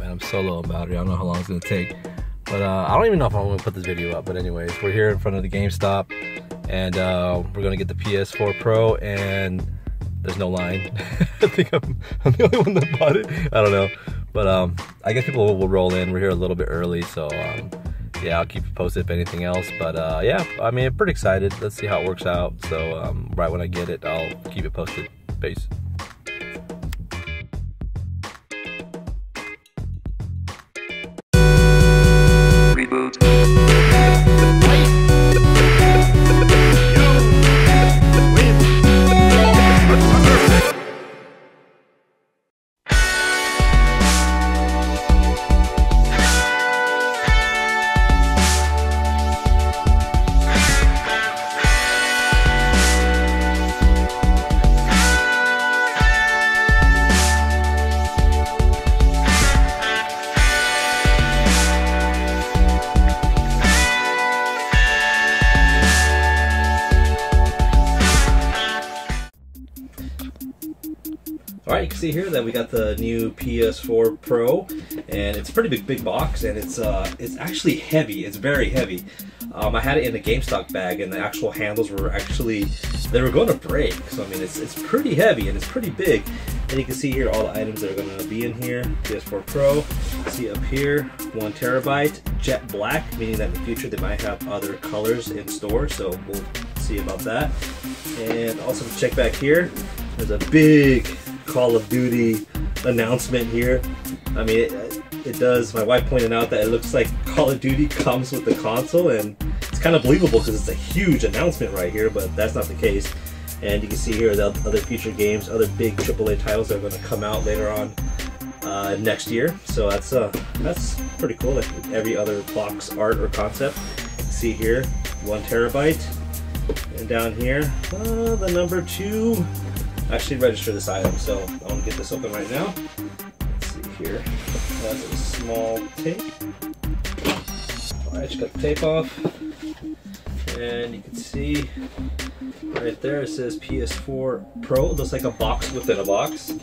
man. I'm so low on battery. I don't know how long it's gonna take. But I don't even know if I'm gonna put this video up. But anyways, we're here in front of the GameStop, and we're gonna get the PS4 Pro, and there's no line. I think I'm the only one that bought it. I don't know. But I guess people will roll in. We're here a little bit early, so yeah, I'll keep you posted if anything else. But yeah, I mean, I'm pretty excited. Let's see how it works out. So right when I get it, I'll keep it posted. Peace. Reboot. Alright, you can see here that we got the new PS4 Pro, and it's a pretty big box, and it's actually heavy. It's very heavy. I had it in a GameStop bag, and the actual handles were actually, they were going to break. So I mean, it's pretty heavy and it's pretty big. And you can see here all the items that are going to be in here. PS4 Pro. See up here, 1 terabyte, jet black, meaning that in the future they might have other colors in store. So we'll see about that. And also check back here. There's a big Call of Duty announcement here. I mean, it does. My wife pointed out that it looks like Call of Duty comes with the console, and it's kind of believable because it's a huge announcement right here, but that's not the case. And you can see here the other future games, other big AAA titles that are going to come out later on next year. So that's pretty cool. Like every other box art or concept. You can see here, 1 terabyte, and down here, the number 2. Actually register this item, so I want to get this open right now. Let's see here. That's a small tape. Alright, just got the tape off. And you can see right there it says PS4 Pro. It looks like a box within a box.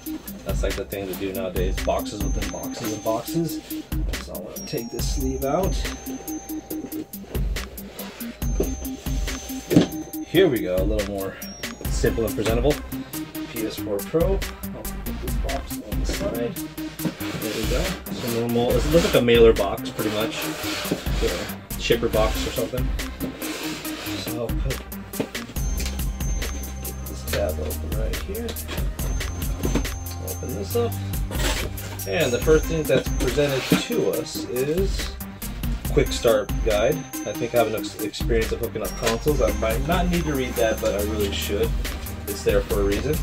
That's like the thing to do nowadays. Boxes within boxes and boxes. So I want to take this sleeve out. Here we go, a little more simple and presentable. PS4 Pro. I'll put this box on the side. There we go. So normal. It looks like a mailer box, pretty much. A shipper box or something. So I'll get this tab open right here. Open this up. And the first thing that's presented to us is quick start guide. I think I have an experience of hooking up consoles. I might not need to read that, but I really should. It's there for a reason.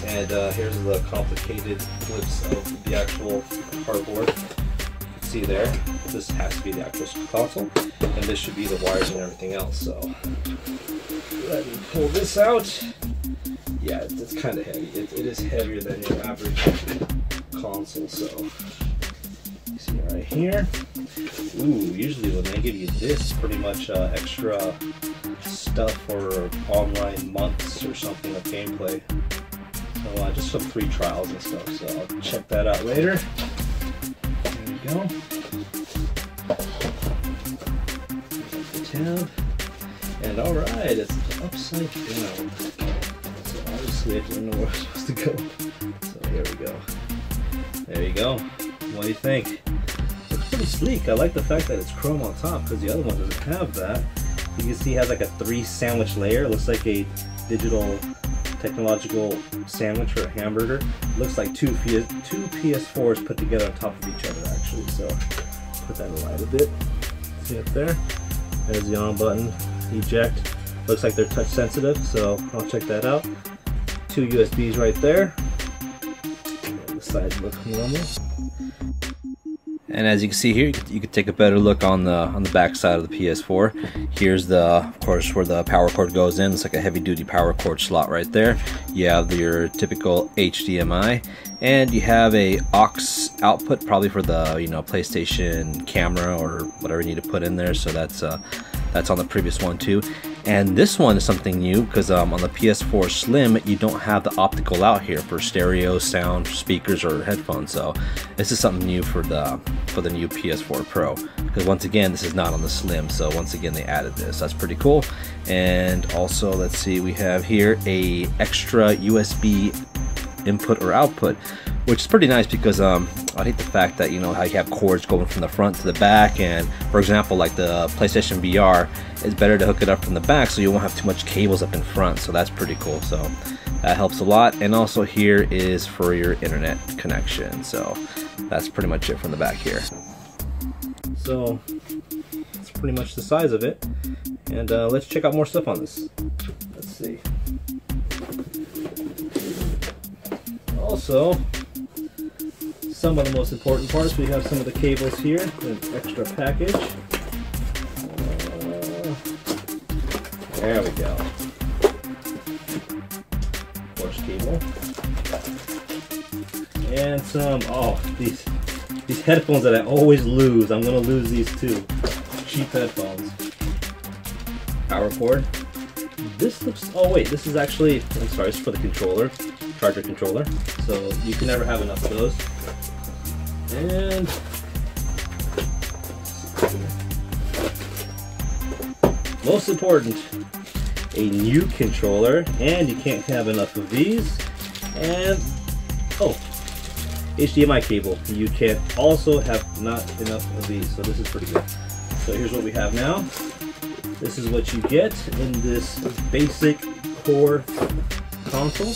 And here's the complicated flips of the actual cardboard. You can see there, this has to be the actual console, and this should be the wires and everything else. So let me pull this out. Yeah, it's kind of heavy. It is heavier than your average console. So you see right here. Ooh, usually when they give you this, pretty much extra stuff for online months or something of gameplay. So just some free trials and stuff, so I'll check that out later. There we go. There's the tab. And alright, it's upside down. So obviously I didn't know where it's supposed to go. So here we go. There you go. What do you think? Looks pretty sleek. I like the fact that it's chrome on top because the other one doesn't have that. You can see it has like a 3 sandwich layer. It looks like a digital technological sandwich or a hamburger. It looks like two PS4s put together on top of each other actually. So put that in light a bit. See up there? There's the on button, eject. Looks like they're touch sensitive, so I'll check that out. 2 USBs right there. And the sides look normal. And as you can see here, you can take a better look on the back side of the PS4. Here's of course, where the power cord goes in. It's like a heavy-duty power cord slot right there. You have your typical HDMI, and you have a aux output, probably for the PlayStation camera or whatever you need to put in there. So that's That's on the previous one too. And this one is something new because on the PS4 Slim you don't have the optical out here for stereo, sound, speakers, or headphones. So this is something new for the new PS4 Pro. Because once again, this is not on the Slim. So once again, they added this. That's pretty cool. And also, let's see, we have here a extra USB input or output, which is pretty nice because I hate the fact that, you know, how you have cords going from the front to the back, and for example like the PlayStation VR, it's better to hook it up from the back so you won't have too much cables up in front. So that's pretty cool, so that helps a lot. And also here is for your internet connection. So that's pretty much it from the back here. So that's pretty much the size of it, and let's check out more stuff on this. Let's see. Also, some of the most important parts, we have some of the cables here, an extra package. There we go. Force cable. And some, oh, these headphones that I always lose. I'm gonna lose these too. Cheap headphones. Power cord. This looks, oh wait, this is actually, I'm sorry, it's for the controller. Charger controller, so you can never have enough of those. And most important, a new controller, and you can't have enough of these. And oh, HDMI cable, you can also have not enough of these, so this is pretty good. So here's what we have now. This is what you get in this basic core console.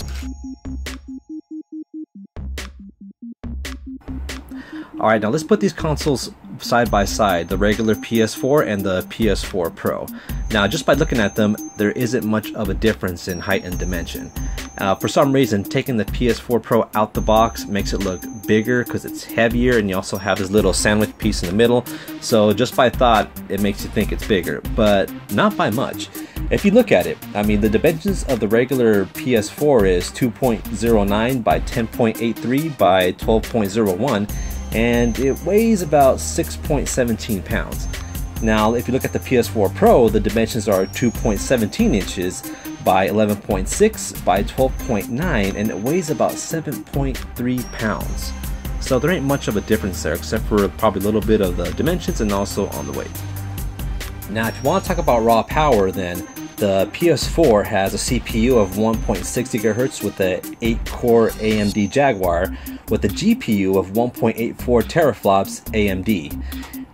Alright, now let's put these consoles side by side, the regular PS4 and the PS4 Pro. Now, just by looking at them, there isn't much of a difference in height and dimension. For some reason, taking the PS4 Pro out the box makes it look bigger because it's heavier, and you also have this little sandwich piece in the middle. So just by thought, it makes you think it's bigger, but not by much. If you look at it, I mean, the dimensions of the regular PS4 is 2.09 by 10.83 by 12.01, and it weighs about 6.17 pounds. Now, if you look at the PS4 Pro, the dimensions are 2.17 inches by 11.6 by 12.9, and it weighs about 7.3 pounds. So there ain't much of a difference there, except for probably a little bit of the dimensions and also on the weight. Now, if you want to talk about raw power, then the PS4 has a CPU of 1.6 GHz with a 8-core AMD Jaguar with a GPU of 1.84 teraflops AMD.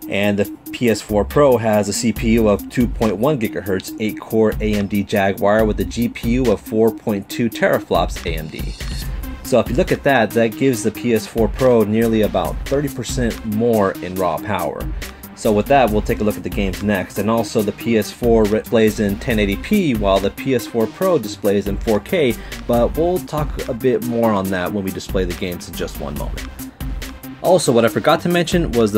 And the PS4 Pro has a CPU of 2.1 GHz, 8-core AMD Jaguar with a GPU of 4.2 teraflops AMD. So if you look at that, that gives the PS4 Pro nearly about 30% more in raw power. So with that, we'll take a look at the games next. And also, the PS4 displays in 1080p while the PS4 Pro displays in 4K, but we'll talk a bit more on that when we display the games in just one moment. Also, what I forgot to mention was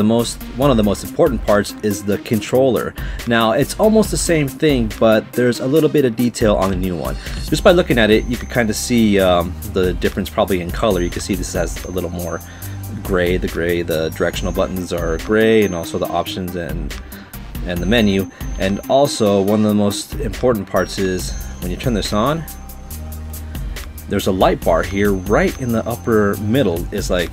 one of the most important parts is the controller. Now, it's almost the same thing, but there's a little bit of detail on the new one. Just by looking at it, you can kind of see the difference probably in color. You can see this has a little more gray. The directional buttons are gray, and also the options and the menu. And also, one of the most important parts is when you turn this on, there's a light bar here right in the upper middle. It's like,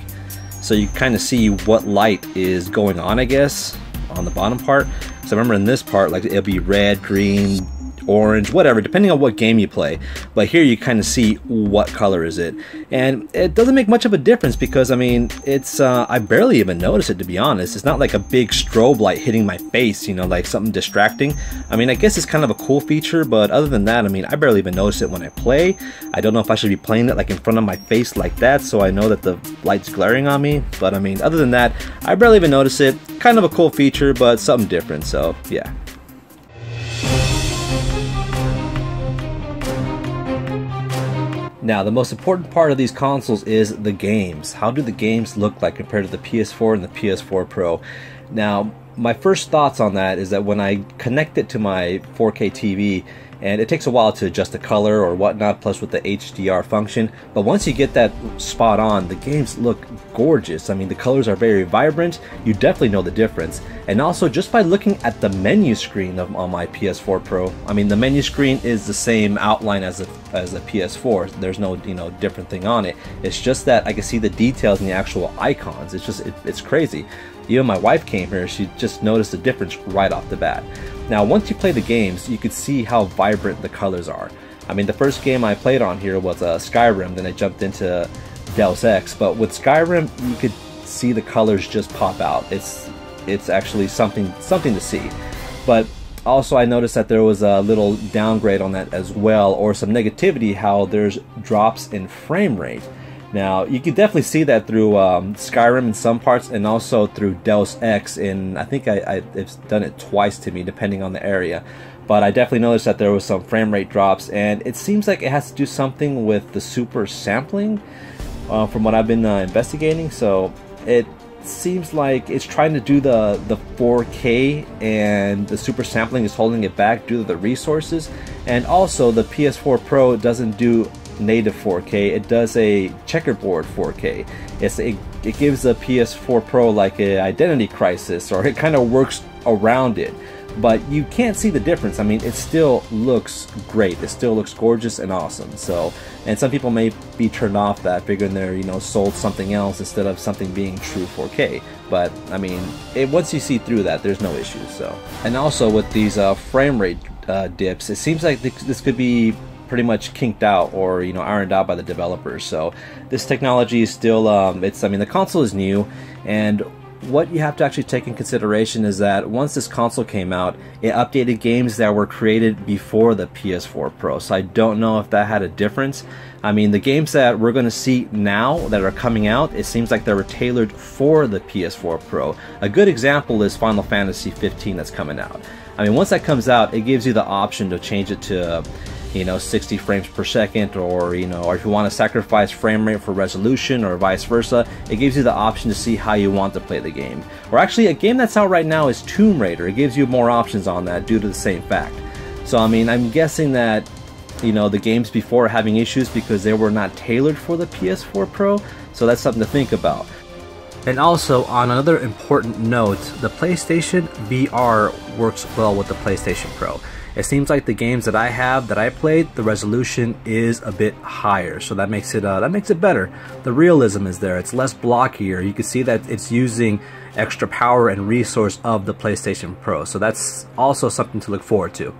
so you kind of see what light is going on, I guess, on the bottom part. So I remember in this part, like, it'll be red, green, orange, whatever, depending on what game you play. But here you kind of see what color is it. And it doesn't make much of a difference because, I mean, it's, I barely even notice it, to be honest. It's not like a big strobe light hitting my face, you know, like something distracting. I mean, I guess it's kind of a cool feature, but other than that, I mean, I barely even notice it when I play. I don't know if I should be playing it like in front of my face like that, so I know that the light's glaring on me. But I mean, other than that, I barely even notice it. Kind of a cool feature, but something different, so yeah. Now, the most important part of these consoles is the games. How do the games look like compared to the PS4 and the PS4 Pro? Now, my first thoughts on that is that when I connect it to my 4K TV, and it takes a while to adjust the color or whatnot, plus with the HDR function. But once you get that spot on, the games look gorgeous. I mean, the colors are very vibrant. You definitely know the difference. And also, just by looking at the menu screen on my PS4 Pro, I mean, the menu screen is the same outline as a PS4. There's no, you know, different thing on it. It's just that I can see the details in the actual icons. It's just, it's crazy. Even my wife came here, she just noticed the difference right off the bat. Now, once you play the games, you could see how vibrant the colors are. I mean, the first game I played on here was Skyrim, then I jumped into Deus Ex, but with Skyrim, you could see the colors just pop out. It's actually something to see. But also, I noticed that there was a little downgrade on that as well, or some negativity, how there's drops in frame rate. Now, you can definitely see that through Skyrim in some parts, and also through Deus Ex. I think it's done it twice to me, depending on the area. But I definitely noticed that there was some frame rate drops, and it seems like it has to do something with the super sampling, from what I've been investigating. So it seems like it's trying to do the 4K, and the super sampling is holding it back due to the resources. And also, the PS4 Pro doesn't do native 4K, it does a checkerboard 4K. It gives the PS4 Pro like an identity crisis, or it kind of works around it, but you can't see the difference. I mean, it still looks great, it still looks gorgeous and awesome. So, and some people may be turned off that, figuring they're, you know, sold something else instead of something being true 4K. But I mean, once you see through that, there's no issues. So, and also with these frame rate dips, it seems like this could be pretty much kinked out, or, you know, ironed out by the developers. So this technology is still I mean, the console is new, and what you have to actually take in consideration is that once this console came out, it updated games that were created before the PS4 Pro. So I don't know if that had a difference. I mean, the games that we're going to see now that are coming out, it seems like they were tailored for the PS4 Pro. A good example is Final Fantasy 15 that's coming out. I mean, once that comes out, it gives you the option to change it to, you know, 60 frames per second, or, you know, or if you want to sacrifice frame rate for resolution, or vice versa. It gives you the option to see how you want to play the game. Or actually, a game that's out right now is Tomb Raider. It gives you more options on that due to the same fact. So I mean, I'm guessing that, you know, the games before are having issues because they were not tailored for the PS4 Pro. So that's something to think about. And also, on another important note, the PlayStation VR works well with the PlayStation Pro. It seems like the games that I played, the resolution is a bit higher, so that makes it better. The realism is there. It's less blockier. You can see that it's using extra power and resource of the PlayStation Pro, so that's also something to look forward to.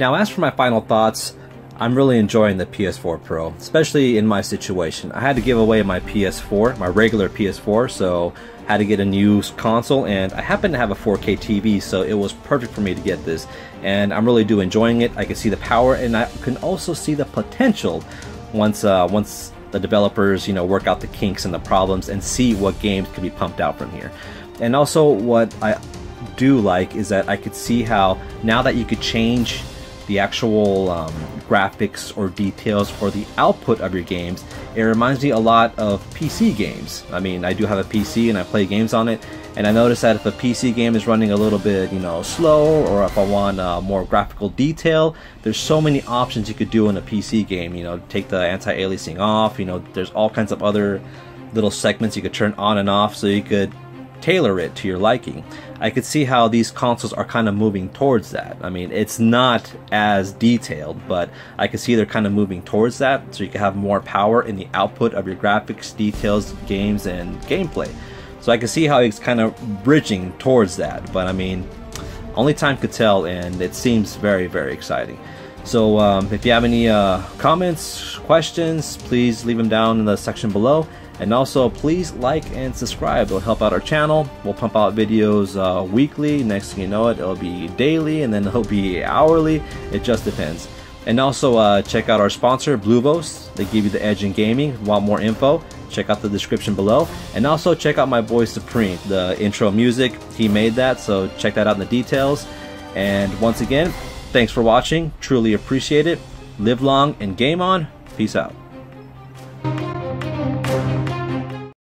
Now, as for my final thoughts, I'm really enjoying the PS4 Pro, especially in my situation. I had to give away my PS4, my regular PS4, so I had to get a new console, and I happen to have a 4K TV, so it was perfect for me to get this. And I'm really enjoying it. I can see the power, and I can also see the potential once the developers, you know, work out the kinks and the problems and see what games can be pumped out from here. And also, what I do like is that I could see how now that you could change the actual graphics or details or the output of your games, it reminds me a lot of PC games. I mean, I do have a PC and I play games on it, and I notice that if a PC game is running a little bit, you know, slow, or if I want more graphical detail, there's so many options you could do in a PC game. You know, take the anti-aliasing off, you know, there's all kinds of other little segments you could turn on and off, so you could tailor it to your liking. I could see how these consoles are kind of moving towards that. I mean, it's not as detailed, but I can see they're kind of moving towards that, so you can have more power in the output of your graphics, details, games, and gameplay. So I can see how it's kind of bridging towards that, but I mean, only time could tell, and it seems very, very exciting. So if you have any comments, questions, please leave them down in the section below. And also, please like and subscribe. It'll help out our channel. We'll pump out videos weekly. Next thing you know it'll be daily, and then it'll be hourly. It just depends. And also, check out our sponsor, Bluevos. They give you the edge in gaming. If you want more info, check out the description below. And also, check out my boy Supreme, the intro music. He made that, so check that out in the details. And once again, thanks for watching. Truly appreciate it. Live long and game on. Peace out.